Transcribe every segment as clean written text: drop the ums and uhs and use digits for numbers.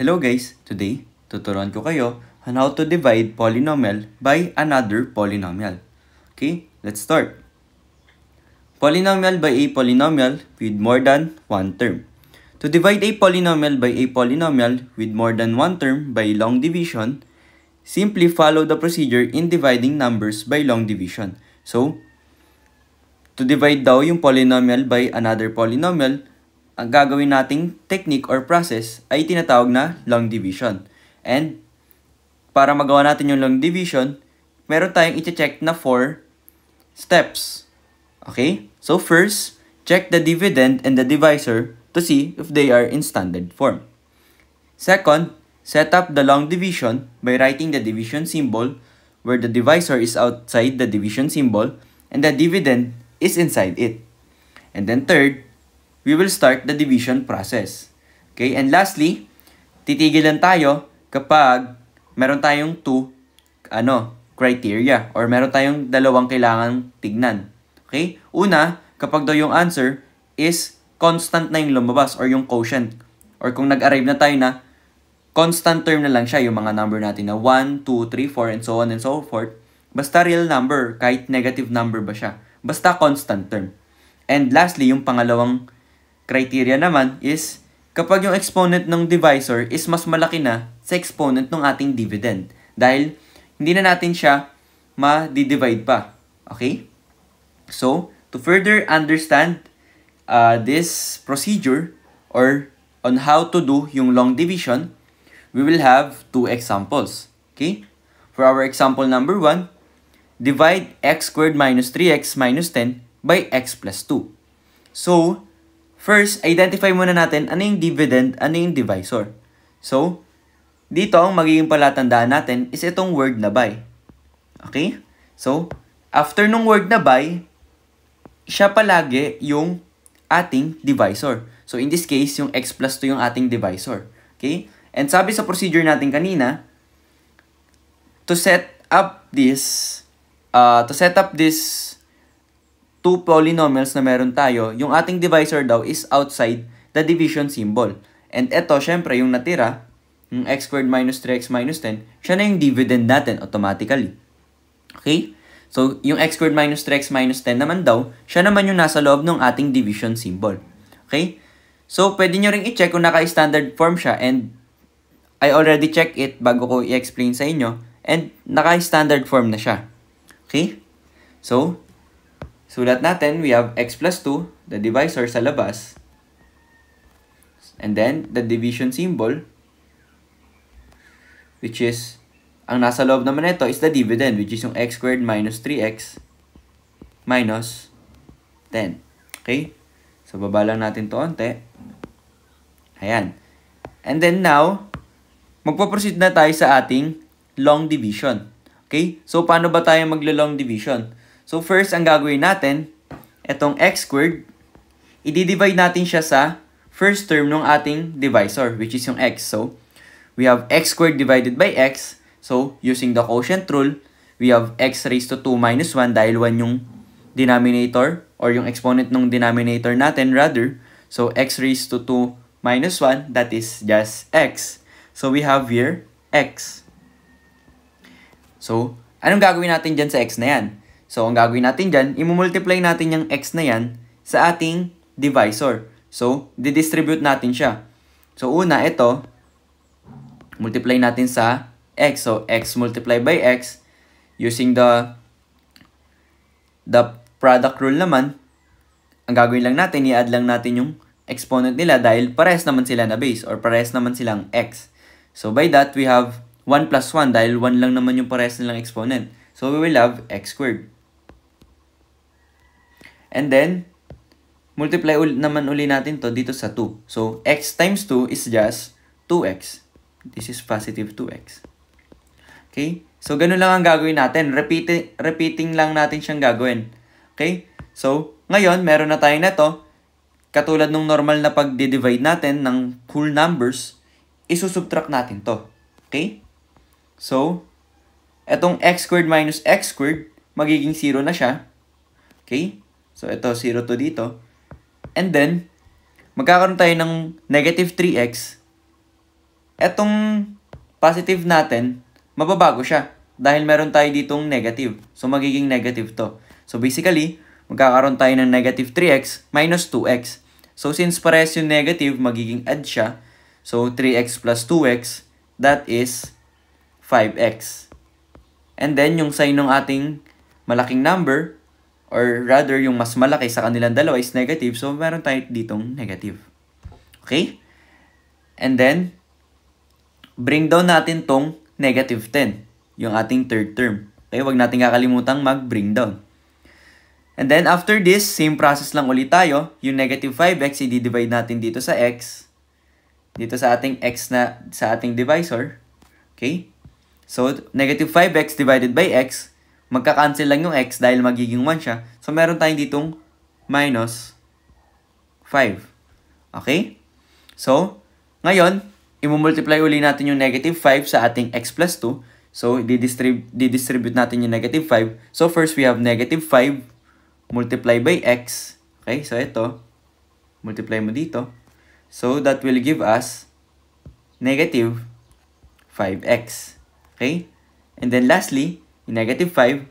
Hello guys! Today, tuturuan ko kayo on how to divide polynomial by another polynomial. Okay, let's start. Polynomial by a polynomial with more than one term. To divide a polynomial by a polynomial with more than one term by long division, simply follow the procedure in dividing numbers by long division. So, to divide daw yung polynomial by another polynomial, ang gagawin nating technique or process ay tinatawag na long division. And para magawa natin yung long division, meron tayong i-check na 4 steps. Okay? So first, check the dividend and the divisor to see if they are in standard form. Second, set up the long division by writing the division symbol where the divisor is outside the division symbol and the dividend is inside it. And then third, we will start the division process. Okay? And lastly, titigilan tayo kapag meron tayong criteria or meron tayong dalawang kailangan tignan. Okay? Una, kapag daw yung answer is constant na yung lumabas or yung quotient. Or kung nag-arrive na tayo na constant term na lang siya, yung mga number natin na 1, 2, 3, 4, and so on and so forth. Basta real number, kahit negative number ba siya. Basta constant term. And lastly, yung pangalawang criteria naman is kapag yung exponent ng divisor is mas malaki na sa exponent ng ating dividend. Dahil hindi na natin siya ma-divide pa. Okay? So, to further understand this procedure or on how to do yung long division, we will have 2 examples. Okay? For our example number 1, divide x squared minus 3x minus 10 by x plus 2. So, first, identify muna natin ano yung dividend, ano yung divisor. So, dito ang magiging palatandaan natin is itong word na by. Okay? So, after nung word na by, siya palagi yung ating divisor. So, in this case, yung x plus 2 yung ating divisor. Okay? And sabi sa procedure natin kanina, to set up this 2 polynomials na meron tayo, yung ating divisor daw is outside the division symbol. And eto, syempre, yung natira, yung x squared minus 3x minus 10, siya na yung dividend natin automatically. Okay? So, yung x squared minus 3x minus 10 naman daw, siya naman yung nasa loob ng ating division symbol. Okay? So, pwede nyo ring i-check kung naka-standard form siya and I already check it bago ko i-explain sa inyo and naka-standard form na siya. Okay? So, sulat natin, we have x plus 2, the divisor sa labas. And then, the division symbol, which is, ang nasa loob naman ito is the dividend, which is yung x squared minus 3x minus 10. Okay? So, baba lang natin to onte. Ayan. And then now, magpo-proceed na tayo sa ating long division. Okay? So, paano ba tayo maglo-long division? So, first, ang gagawin natin, itong x squared, i-divide natin siya sa first term ng ating divisor, which is yung x. So, we have x squared divided by x. So, using the quotient rule, we have x raised to 2 minus 1 dahil 1 yung denominator or yung exponent ng denominator natin rather. So, x raised to 2 minus 1, that is just x. So, we have here x. So, anong gagawin natin dyan sa x na yan? So, ang gagawin natin dyan, i-multiply natin yung x na yan sa ating divisor. So, didistribute natin siya. So, una, ito, multiply natin sa x. So, x multiply by x, using the product rule naman, ang gagawin lang natin, i-add lang natin yung exponent nila dahil parehas naman sila na base or parehas naman silang x. So, by that, we have 1 plus 1 dahil 1 lang naman yung parehas nilang exponent. So, we will have x squared. And then, multiply naman uli natin to dito sa 2. So, x times 2 is just 2x. This is positive 2x. Okay? So, ganun lang ang gagawin natin. Repeating lang natin siyang gagawin. Okay? So, ngayon, meron na tayo neto. Katulad nung normal na pag-divide natin ng whole numbers, isusubtract natin to. Okay? So, etong x squared minus x squared, magiging 0 na siya. Okay? So, ito, 0 to dito. And then, magkakaroon tayo ng negative 3x etong positive natin, mababago siya. Dahil meron tayo ditong negative. So, magiging negative to. So, basically, magkakaroon tayo ng negative 3x minus 2x. So, since parehas yung negative, magiging add siya. So, 3x plus 2x, that is 5x. And then, yung sign ng ating malaking number, or rather, yung mas malaki sa kanilang dalawa is negative. So, meron tayo ditong negative. Okay? And then, bring down natin tong negative 10, yung ating third term. Okay? Huwag natin kakalimutang mag-bring down. And then, after this, same process lang ulit tayo. Yung negative 5x, i-divide natin dito sa x. Dito sa ating x na, sa ating divisor. Okay? So, negative 5x divided by x, magka-cancel lang yung x dahil magiging 1 siya. So, meron tayong ditong minus 5. Okay? So, ngayon, i-multiply uli natin yung negative 5 sa ating x plus 2. So, didistribute natin yung negative 5. So, first we have negative 5 multiply by x. Okay, so ito, multiply mo dito. So, that will give us negative 5x. Okay? And then lastly, yung negative 5,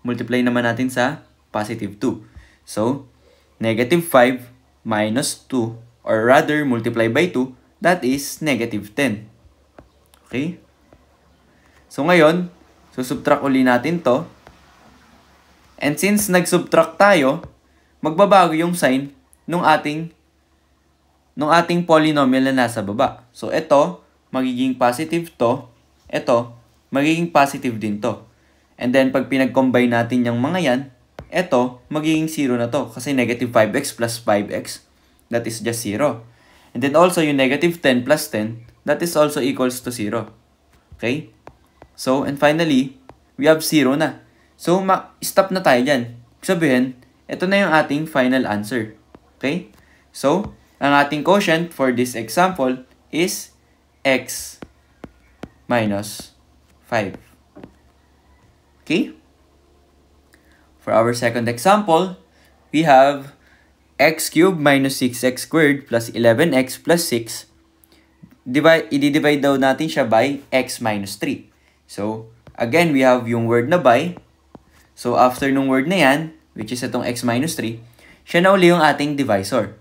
multiply naman natin sa positive 2. So, negative 5 minus 2, or rather, multiply by 2, that is negative 10. Okay? So, ngayon, susubtract uli natin to. And since nag-subtract tayo, magbabago yung sign nung ating polynomial na nasa baba. So, ito, magiging positive to. Ito, magiging positive din to. And then, pag pinag-combine natin yung mga yan, ito, magiging 0 na to. Kasi negative 5x plus 5x, that is just 0. And then also, yung negative 10 plus 10, that is also equals to 0. Okay? So, and finally, we have 0 na. So, stop na tayo dyan. Sabihin, ito na yung ating final answer. Okay? So, ang ating quotient for this example is x minus 5. Okay? For our second example, we have x cubed minus 6x squared plus 11x plus 6. I-divide daw natin siya by x minus 3. So, again, we have yung word na by. So, after nung word na yan, which is itong x minus 3, siya na uli yung ating divisor.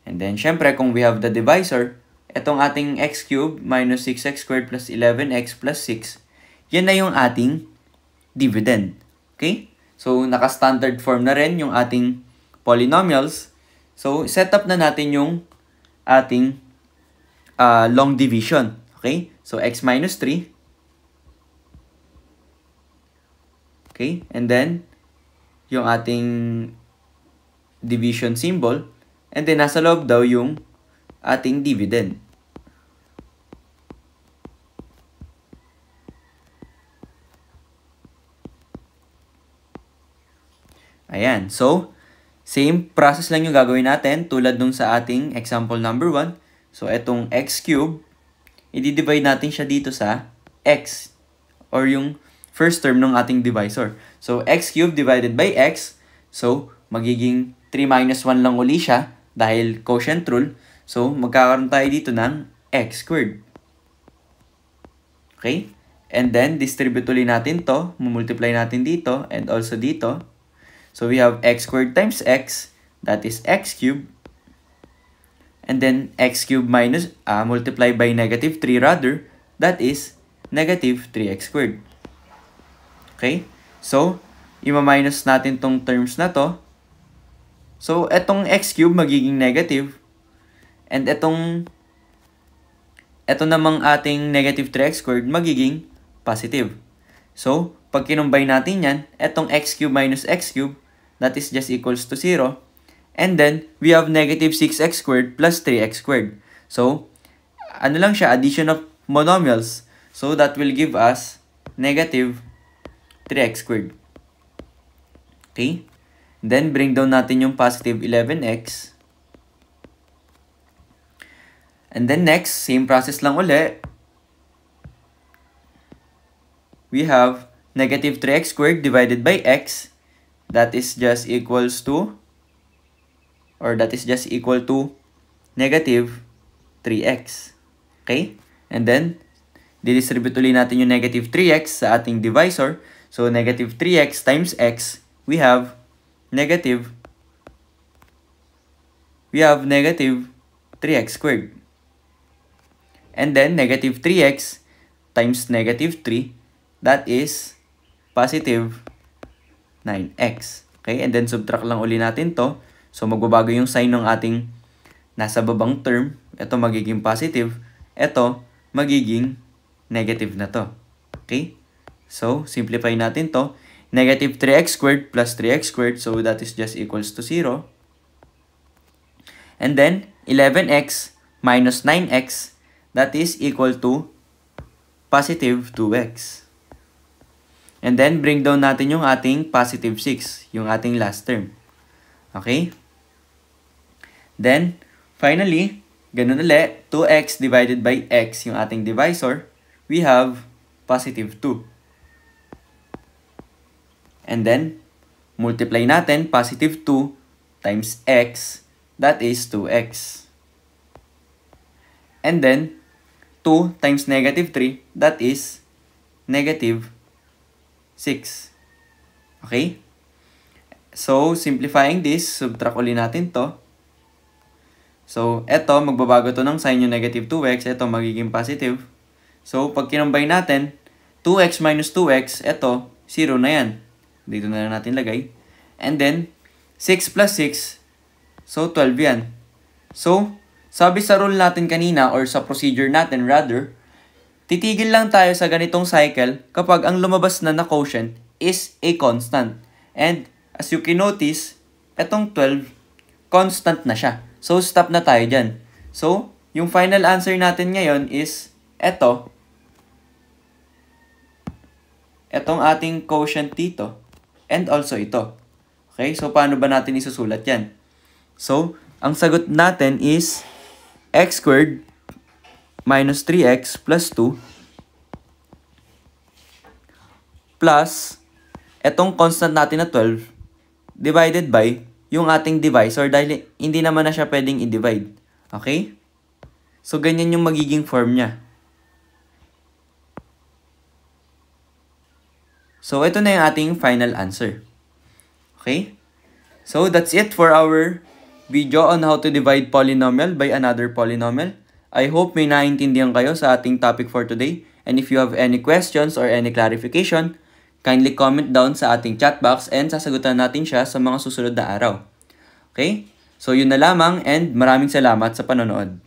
And then, syempre, kung we have the divisor, itong ating x cubed minus 6x squared plus 11x plus 6, yan na yung ating dividend. Okay? So, naka-standard form na rin yung ating polynomials. So, set up na natin yung ating long division. Okay? So, x minus 3. Okay? And then, yung ating division symbol. And then, nasa loob daw yung ating dividend. Ayan. So, same process lang yung gagawin natin tulad nung sa ating example number 1. So, etong x cube, i-divide natin siya dito sa x or yung first term ng ating divisor. So, x cubed divided by x. So, magiging 3 minus 1 lang uli siya dahil quotient rule. So, magkakaroon tayo dito ng x squared. Okay? And then, distribute uli natin to. Multiply natin dito and also dito. So, we have x squared times x. That is x cubed. And then, x cubed minus, multiply by negative 3 rather. That is negative 3x squared. Okay? So, ima-minus natin tong terms na to. So, etong x cube magiging negative. And ito namang ating negative 3x squared magiging positive. So, pag kinumbine natin yan, etong x cube minus x cube, that is just equals to 0. And then, we have negative 6x squared plus 3x squared. So, ano lang siya, addition of monomials. So, that will give us negative 3x squared. Okay? Then, bring down natin yung positive 11x. And then next, same process lang uli. We have negative 3x squared divided by x. That is just equals to, or that is just equal to negative 3x. Okay? And then, didistribute ulit natin yung negative 3x sa ating divisor. So, negative 3x times x, we have negative 3x squared. And then, negative 3x times negative 3, that is positive 9x. Okay, and then subtract lang uli natin to. So, magbabago yung sign ng ating nasa babang term. Ito magiging positive. Ito magiging negative na to. Okay? So, simplify natin to. Negative 3x squared plus 3x squared. So, that is just equals to 0. And then, 11x minus 9x, that is equal to positive 2x. And then, bring down natin yung ating positive 6, yung ating last term. Okay? Then, finally, ganun ulit, 2x divided by x, yung ating divisor, we have positive 2. And then, multiply natin, positive 2 times x, that is 2x. And then, 2 times negative 3, that is negative 6. Okay? So, simplifying this, subtract ulit natin to. So, eto, magbabago to ng sign yung negative 2x, eto magiging positive. So, pag kinumbay natin, 2x minus 2x, eto, 0 na yan. Dito na lang natin lagay. And then, 6 plus 6, so 12 yan. So, sabi sa rule natin kanina, or sa procedure natin rather, titigil lang tayo sa ganitong cycle kapag ang lumabas na quotient is a constant. And, as you can notice, etong 12, constant na siya. So, stop na tayo dyan. So, yung final answer natin ngayon is eto. Etong ating quotient dito. And also ito. Okay? So, paano ba natin isusulat yan? So, ang sagot natin is x squared minus 3x plus 2 plus etong constant natin na 12 divided by yung ating divisor dahil hindi naman na siya pwedeng i-divide. Okay? So, ganyan yung magiging form niya. So, ito na yung ating final answer. Okay? So, that's it for our video on how to divide polynomial by another polynomial. I hope may naintindihan kayo sa ating topic for today. And if you have any questions or any clarification, kindly comment down sa ating chat box and sasagutan natin siya sa mga susunod na araw. Okay? So, yun na lamang and maraming salamat sa panonood.